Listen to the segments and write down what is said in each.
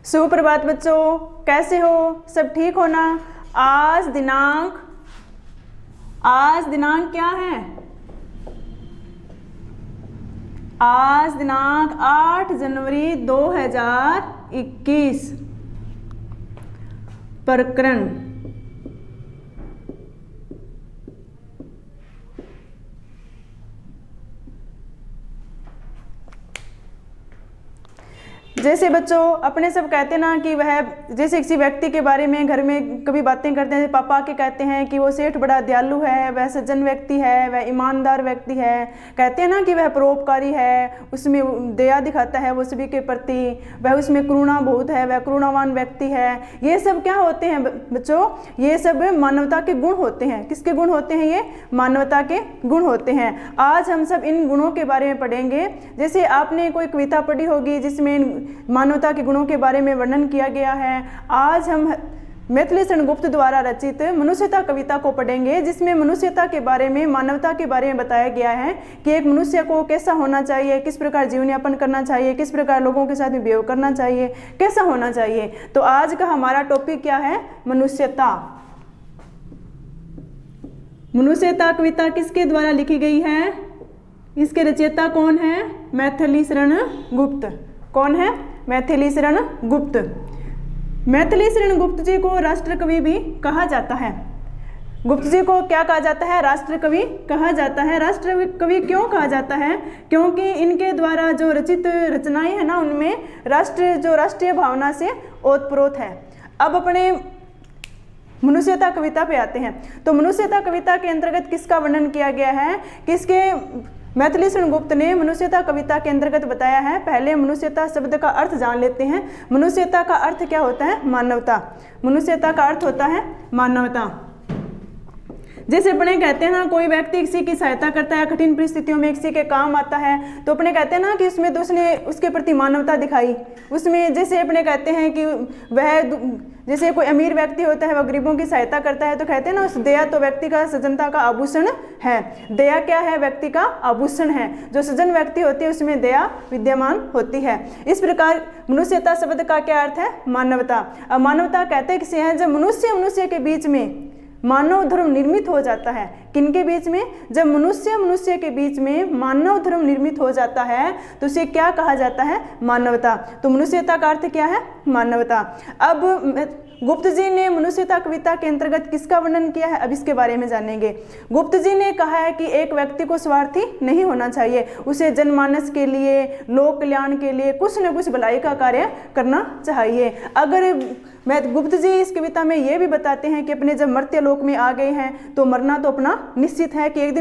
सुप्रभात बच्चों, कैसे हो? सब ठीक हो ना? आज दिनांक क्या है? आज दिनांक 8 जनवरी 2021। प्रकरण जैसे बच्चों अपने सब कहते ना कि वह जैसे किसी व्यक्ति के बारे में घर में कभी बातें करते हैं, पापा आके कहते हैं कि वो सेठ बड़ा दयालु है, वह सज्जन व्यक्ति है, वह ईमानदार व्यक्ति है, कहते हैं ना कि वह परोपकारी है, उसमें दया दिखाता है वो सभी के प्रति, वह उसमें करुणा बहुत है, वह करुणावान व्यक्ति है। ये सब क्या होते हैं बच्चों? ये सब मानवता के गुण होते हैं। किसके गुण होते हैं? ये मानवता के गुण होते हैं। आज हम सब इन गुणों के बारे में पढ़ेंगे। जैसे आपने कोई कविता पढ़ी होगी जिसमें मानवता के गुणों के बारे में वर्णन किया गया है। आज हम मैथिली शरण गुप्त द्वारा रचित मनुष्यता कविता को पढ़ेंगे, जिसमें मनुष्यता के बारे में, मानवता के बारे में बताया गया है कि एक मनुष्य को कैसा होना चाहिए, किस प्रकार जीवन यापन करना चाहिए, किस प्रकार लोगों के साथ में बिहेव करना चाहिए, कैसा होना चाहिए। तो आज का हमारा टॉपिक क्या है? मनुष्यता। मनुष्यता कविता किसके द्वारा लिखी गई है? इसके रचयिता कौन है? मैथिली शरण गुप्त। कौन है? मैथिली शरण गुप्त। मैथिली शरण गुप्त जी को राष्ट्र कवि भी कहा जाता है। गुप्त जी को क्या कहा जाता है? राष्ट्र कवि कहा जाता है। राष्ट्र कवि क्यों कहा जाता है? क्योंकि इनके द्वारा जो रचित रचनाएं हैं ना, उनमें राष्ट्रीय भावना से ओतप्रोत है। अब अपने मनुष्यता कविता पे आते हैं। तो मनुष्यता कविता के अंतर्गत किसका वर्णन किया गया है? किसके? मैथिली शरण गुप्त ने मनुष्यता कविता के अंतर्गत बताया है। पहले मनुष्यता शब्द का अर्थ जान लेते हैं। मनुष्यता का अर्थ क्या होता है? मानवता। मनुष्यता का अर्थ होता है मानवता। जैसे अपने कहते हैं ना, कोई व्यक्ति किसी की सहायता करता है, कठिन परिस्थितियों में किसी के काम आता है, तो अपने कहते हैं ना कि उसमें तो उसने उसके प्रति मानवता दिखाई। उसमें जैसे अपने कहते हैं कि वह, जैसे कोई अमीर व्यक्ति होता है, वह गरीबों की सहायता करता है, तो कहते हैं ना उस दया तो व्यक्ति का सज्जनता का आभूषण है। दया क्या है? व्यक्ति का आभूषण है। जो सज्जन व्यक्ति होती है उसमें दया विद्यमान होती है। इस प्रकार मनुष्यता शब्द का क्या अर्थ है? मानवता। अब मानवता कहते किसे हैं? जब मनुष्य के बीच में मानव धर्म निर्मित हो जाता है। किनके बीच में? जब मनुष्य के बीच में मानव धर्म निर्मित हो जाता है तो उसे क्या कहा जाता है? मानवता। तो मनुष्यता का अर्थ क्या है? मानवता। अब गुप्त जी ने मनुष्यता कविता के अंतर्गत किसका वर्णन किया है? अब इसके बारे में जानेंगे। गुप्त जी ने कहा है कि एक व्यक्ति को स्वार्थी नहीं होना चाहिए, उसे जनमानस के लिए, लोक कल्याण के लिए कुछ न कुछ भलाई का कार्य करना चाहिए। अगर गुप्त जी इस कविता में ये भी बताते हैं कि अपने जब मर्त्य लोक में आ गए हैं तो मरना तो अपना निश्चित है कि एक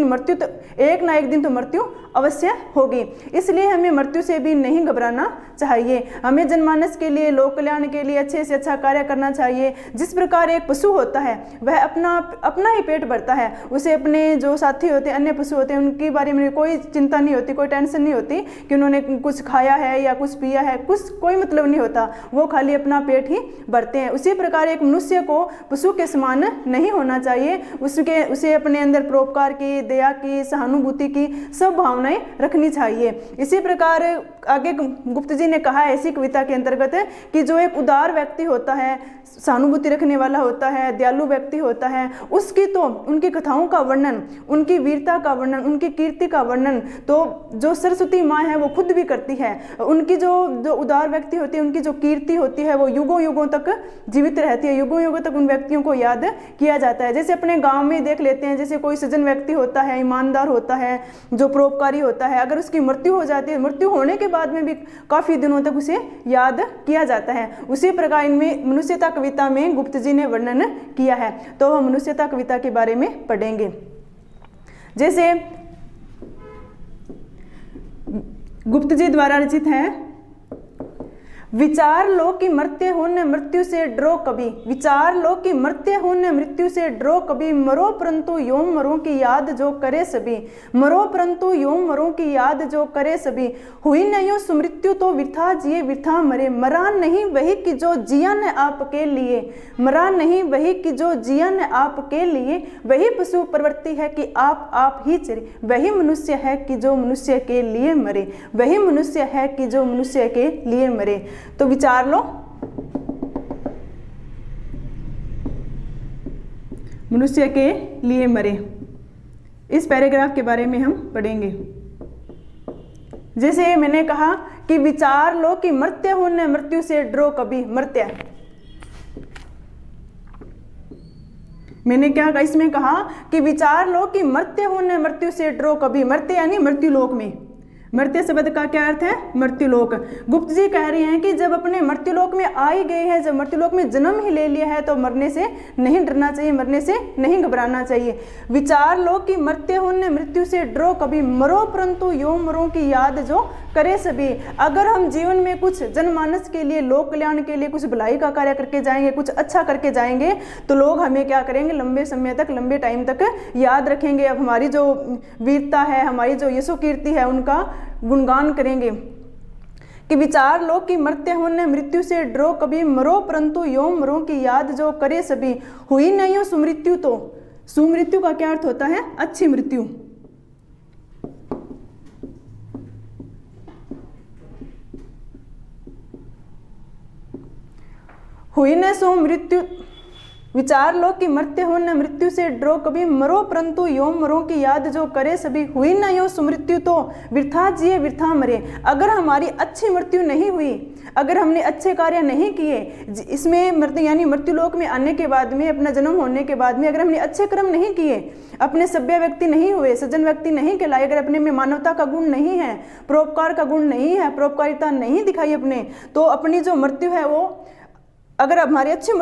ना एक दिन तो मृत्यु अवश्य होगी। इसलिए हमें मृत्यु से भी नहीं घबराना चाहिए। हमें जनमानस के लिए, लोक कल्याण के लिए अच्छे से अच्छा कार्य करना चाहिए। जिस प्रकार एक पशु होता है वह अपना ही पेट भरता है, उसे अपने जो साथी होते हैं, अन्य पशु होते हैं, उनके बारे में कोई चिंता नहीं होती, कोई टेंशन नहीं होती कि उन्होंने कुछ खाया है या कुछ पिया है, कोई मतलब नहीं होता। वो खाली अपना पेट ही भरते हैं। उसी प्रकार एक मनुष्य को पशु के समान नहीं होना चाहिए। उसे अपने अंदर परोपकार की, दया की, सहानुभूति की सब भावनाएं रखनी चाहिए। इसी प्रकार आगे गुप्त जी ने कहा है इसी कविता के अंतर्गत कि जो एक उदार व्यक्ति होता है, सहानुभूति रखने वाला होता है, दयालु व्यक्ति होता है, उसकी तो उनकी कथाओं का वर्णन, उनकी वीरता का वर्णन, उनकी कीर्ति का वर्णन तो जो सरस्वती माँ है वो खुद भी करती है। उनकी जो उदार व्यक्ति होती है, उनकी जो कीर्ति होती है वो युगों युगों तक जीवित रहती है। युगों युगों तक उन व्यक्तियों को याद किया जाता है। जैसे अपने गांव में देख लेते हैं, जैसे कोई सज्जन व्यक्ति होता है, ईमानदार होता है, जो परोपकारी होता है, अगर उसकी मृत्यु हो जाती है, मृत्यु होने के बाद में भी काफी दिनों तक उसे याद किया जाता है। उसी प्रकार इनमें मनुष्यता कविता में गुप्त जी ने वर्णन किया है। तो हम मनुष्यता कविता के बारे में पढ़ेंगे। जैसे गुप्त जी द्वारा रचित है, विचार लो कि मर्त्य हो न मृत्यु से डरो कभी, विचार लो कि मर्त्य हो न मृत्यु से डरो कभी, मरो परंतु योम मरो की याद जो करे सभी, मरो परंतु योम मरो की याद जो करे सभी, हुई न यो सुमृत्यु तो वृथा जिए वृथा मरे, मरा नहीं वही कि जो जिया न आपके लिए, मरा नहीं वही कि जो जिया न आपके लिए, वही पशु प्रवृत्ति है कि आप ही चरे, वही मनुष्य है कि जो मनुष्य के लिए मरे, वही मनुष्य है कि जो मनुष्य के लिए मरे। तो विचार लो मनुष्य के लिए मरे। इस पैराग्राफ के बारे में हम पढ़ेंगे। जैसे मैंने कहा कि विचार लो कि मर्त्य होने मृत्यु से डरो कभी मर्त्य। मैंने क्या कहा इसमें, कहा कि विचार लो कि मर्त्य होने मृत्यु से डरो कभी। मर्त्य यानी मृत्यु लोक में। मर्त्य शब्द का क्या अर्थ है? मृत्युलोक। गुप्त जी कह रही हैं कि जब अपने मृत्युलोक में आ ही गए हैं, जब मृत्युलोक में जन्म ही ले लिया है, तो मरने से नहीं डरना चाहिए, मरने से नहीं घबराना चाहिए। विचार लो कि मर्त्य होने मृत्यु से डरो कभी, मरो परंतु यो मरो की याद जो करे सभी। अगर हम जीवन में कुछ जनमानस के लिए, लोक कल्याण के लिए कुछ भलाई का कार्य करके जाएंगे, कुछ अच्छा करके जाएंगे, तो लोग हमें क्या करेंगे, लंबे समय तक, लंबे टाइम तक याद रखेंगे। अब हमारी जो वीरता है, हमारी जो यशो कीर्ति है, उनका गुणगान करेंगे। कि विचार लो कि मर्त्य होने मृत्यु से डरो कभी, मरो परंतु यो मरो की याद जो करे सभी। हुई नहीं हो सुमृत्यु तो। सुमृत्यु का क्या अर्थ होता है? अच्छी मृत्यु। हुई न सो मृत्यु, विचार लो कि मर्त्य हो न मृत्यु से डरो कभी, मरो परंतु यो मरो की याद जो करे सभी। हुई न यो सुमृत्यु तो वृथा जिए वृथा मरे। अगर हमारी अच्छी मृत्यु नहीं हुई, अगर हमने अच्छे कार्य नहीं किए, इसमें मृत्यु यानी मृत्युलोक में आने के बाद में, अपना जन्म होने के बाद में, अगर हमने अच्छे कर्म नहीं किए, अपने सभ्य व्यक्ति नहीं हुए, सज्जन व्यक्ति नहीं कहलाए, अगर अपने में मानवता का गुण नहीं है, परोपकार का गुण नहीं है, परोपकारिता नहीं दिखाई अपने, तो अपनी जो मृत्यु है वो, अगर हमारी अच्छी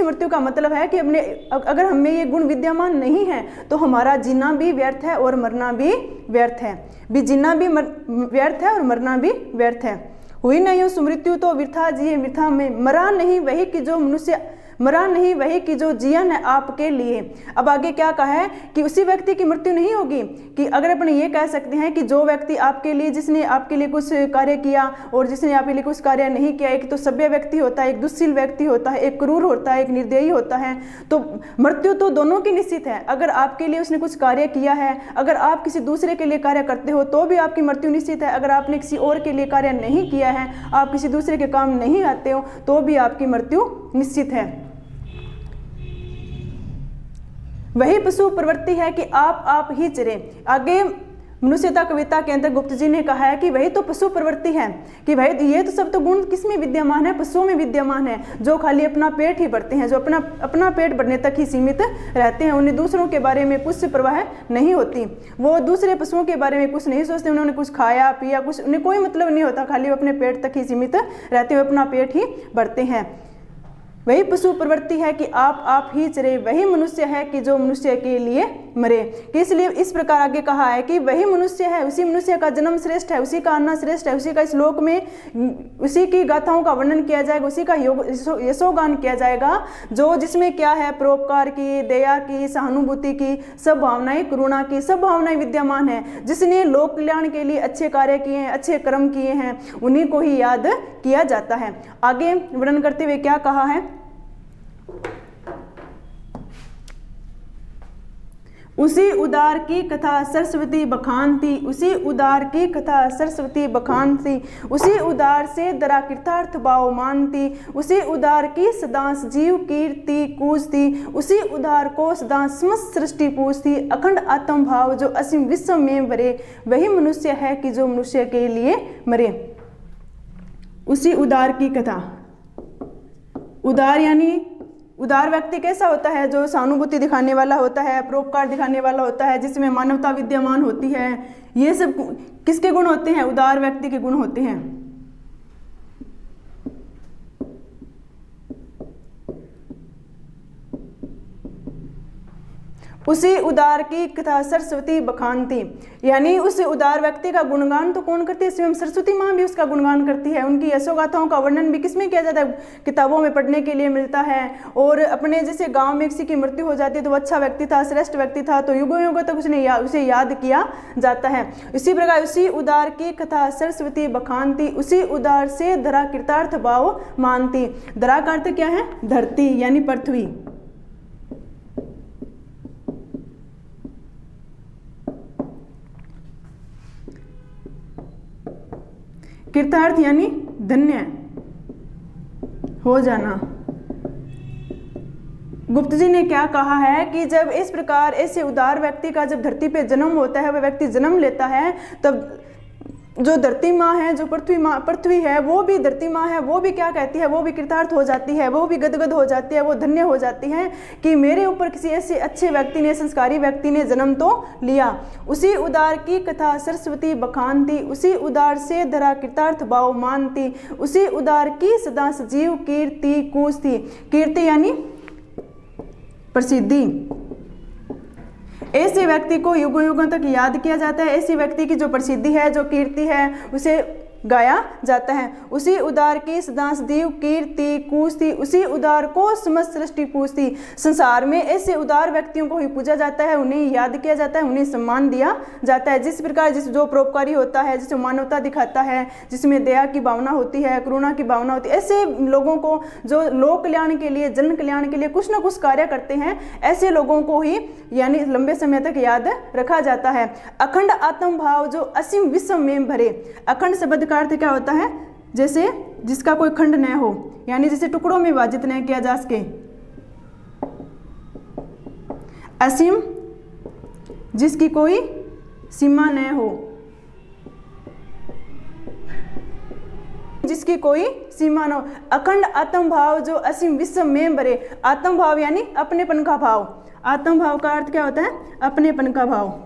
मृत्यु का मतलब है कि अपने, अगर हमें ये गुण विद्यमान नहीं है, तो हमारा जीना भी व्यर्थ है और मरना भी व्यर्थ है। जीना भी व्यर्थ है और मरना भी व्यर्थ है। हुई नहीं हो सुमृत्यु तो वृथा जिए वृथा में, मरा नहीं वही कि जो मनुष्य, मरा नहीं वही कि जो जीवन है आपके लिए। अब आगे क्या कहा है कि उसी व्यक्ति की मृत्यु नहीं होगी, कि अगर अपन ये कह सकते हैं कि जो व्यक्ति आपके लिए, जिसने आपके लिए कुछ कार्य किया और जिसने आपके लिए कुछ कार्य नहीं किया, एक तो सभ्य व्यक्ति होता है, एक दुष्शील व्यक्ति होता है, एक क्रूर होता है, एक निर्दयी होता है, तो मृत्यु तो दोनों की निश्चित है। अगर आपके लिए उसने कुछ कार्य किया है, अगर आप किसी दूसरे के लिए कार्य करते हो, तो भी आपकी मृत्यु निश्चित है। अगर आपने किसी और के लिए कार्य नहीं किया है, आप किसी दूसरे के काम नहीं आते हो, तो भी आपकी मृत्यु निश्चित है। वही पशु प्रवृत्ति है कि आप ही चरे। आगे मनुष्यता कविता के अंदर गुप्त जी ने कहा है कि वही तो पशु प्रवृत्ति है, कि भाई ये तो सब तो गुण किसमें विद्यमान है? पशुओं में विद्यमान है, जो खाली अपना पेट ही भरते हैं, जो अपना पेट भरने तक ही सीमित रहते हैं। उन्हें दूसरों के बारे में कुछ परवाह नहीं होती, वो दूसरे पशुओं के बारे में कुछ नहीं सोचते। उन्होंने कुछ खाया पिया, कुछ उन्हें कोई मतलब नहीं होता, खाली अपने पेट तक ही सीमित रहते हुए अपना पेट ही भरते हैं। वही पशु प्रवृत्ति है कि आप ही चरे। वही मनुष्य है कि जो मनुष्य के लिए मरे। कि इसलिए इस प्रकार आगे कहा है कि वही मनुष्य है, उसी मनुष्य का जन्म श्रेष्ठ है, उसी का आना श्रेष्ठ है, उसी का इस लोक में, उसी की गाथाओं का वर्णन किया जाएगा, उसी का यशोगान किया जाएगा, जो जिसमें क्या है, परोपकार की, दया की, सहानुभूति की, सब भावनाएं, करुणा की, सब भावनाएं विद्यमान है। जिसने लोक कल्याण के लिए अच्छे कार्य किए हैं, अच्छे कर्म किए हैं, उन्हीं को ही याद किया जाता है। आगे वर्णन करते हुए क्या कहा है, उसी उदार की कथा सरस्वती बखानती, उसी उदार की कथा सरस्वती बखानती, उसी उदार से दरा कृतार्थ भाव मानती, उसी उदार की सदांस जीव कीर्ति कूजती, उसी उदार को सदांस समस्त सृष्टि पूजती, अखंड आत्म भाव जो असीम विश्व में भरे। वही मनुष्य है कि जो मनुष्य के लिए मरे। उसी उदार की कथा, उदार यानी उदार व्यक्ति कैसा होता है? जो सहानुभूति दिखाने वाला होता है, परोपकार दिखाने वाला होता है, जिसमें मानवता विद्यमान होती है। ये सब किसके गुण होते हैं? उदार व्यक्ति के गुण होते हैं। उसी उदार की कथा सरस्वती बखानती, यानी उस उदार व्यक्ति का गुणगान तो कौन करती है? स्वयं सरस्वती माँ भी उसका गुणगान करती है। उनकी यशोगाथाओं का वर्णन भी किसमें किया जाता है? किताबों में पढ़ने के लिए मिलता है। और अपने जैसे गांव में किसी की मृत्यु हो जाती है तो वो अच्छा व्यक्ति था, श्रेष्ठ व्यक्ति था, तो युगों युगों तक उसे याद किया जाता है। इसी प्रकार उसी उदार की कथा सरस्वती बखानती, उसी उदार से धरा कृतार्थ भाव मानती। धरा का अर्थ क्या है? धरती यानी पृथ्वी। कृतार्थ यानी धन्य हो जाना। गुप्त जी ने क्या कहा है कि जब इस प्रकार ऐसे उदार व्यक्ति का जब धरती पे जन्म होता है, वह व्यक्ति जन्म लेता है, तब जो धरती माँ है, जो पृथ्वी है, वो भी धरती माँ है, वो भी क्या कहती है, वो भी कृतार्थ हो जाती है, वो भी गदगद हो जाती है, वो धन्य हो जाती है कि मेरे ऊपर किसी ऐसे अच्छे व्यक्ति ने, संस्कारी व्यक्ति ने जन्म तो लिया। उसी उदार की कथा सरस्वती बखानती, उसी उदार से धरा कृतार्थ भाव मानती, उसी उदार की सदा सजीव कीर्ति कूजती। कीर्ति यानी प्रसिद्धि। ऐसे व्यक्ति को युगों युगों तक याद किया जाता है। ऐसे व्यक्ति की जो प्रसिद्धि है, जो कीर्ति है, उसे गाया जाता है। उसी उदार की सदा सदैव कीर्ति कूजती, उसी उदार को समस्त सृष्टि पूजती। संसार में ऐसे उदार व्यक्तियों को ही पूजा जाता है, उन्हें याद किया जाता है, उन्हें सम्मान दिया जाता है। जिस प्रकार जो परोपकारी होता है, जिसमें मानवता दिखाता है, जिसमें दया की भावना होती है, करुणा की भावना होती है, ऐसे लोगों को जो लोक कल्याण के लिए, जन कल्याण के लिए कुछ ना कुछ कार्य करते हैं, ऐसे लोगों को ही यानी लंबे समय तक याद रखा जाता है। अखंड आत्म भाव जो असीम विश्व में भरे। अखंड शब्द का अर्थ क्या होता है? जैसे जिसका कोई खंड न हो, यानी जिसे टुकड़ों में विभाजित न किया जा सके। असीम जिसकी कोई सीमा न हो, जिसकी कोई सीमा न हो। अखंड आत्म भाव जो असीम विश्व में भरे। आत्म भाव यानी अपनेपन का भाव। आत्म भाव का अर्थ क्या होता है? अपनेपन का भाव।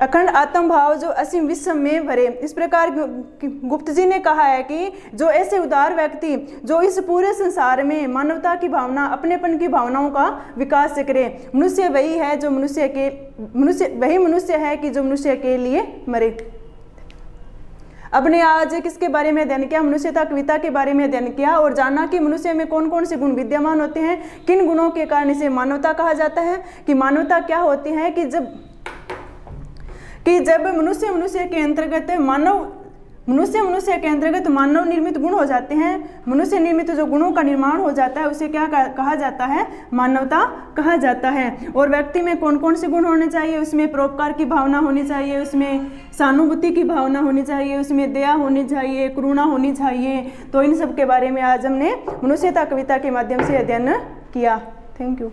अखंड आत्म भाव जो असीम विश्व में भरे। इस प्रकार गुप्त जी ने कहा है कि जो ऐसे उदार व्यक्ति जो इस पूरे संसार में मानवता की भावना, अपनेपन की भावनाओं का विकास करे, मनुष्य वही है जो वही मनुष्य है कि जो मनुष्य के लिए मरे। अब ने आज किसके बारे में अध्ययन किया? मनुष्यता कविता के बारे में अध्ययन किया और जाना कि मनुष्य में कौन कौन से गुण विद्यमान होते हैं, किन गुणों के कारण इसे मानवता कहा जाता है, कि मानवता क्या होती है, कि जब मनुष्य के अंतर्गत मनुष्य के अंतर्गत मानव निर्मित गुण हो जाते हैं, मनुष्य निर्मित जो गुणों का निर्माण हो जाता है, उसे क्या कहा जाता है? मानवता कहा जाता है। और व्यक्ति में कौन कौन से गुण होने चाहिए? उसमें परोपकार की भावना होनी चाहिए, उसमें सहानुभूति की भावना होनी चाहिए, उसमें दया होनी चाहिए, करुणा होनी चाहिए। तो इन सब के बारे में आज हमने मनुष्यता कविता के माध्यम से अध्ययन किया। Thank you.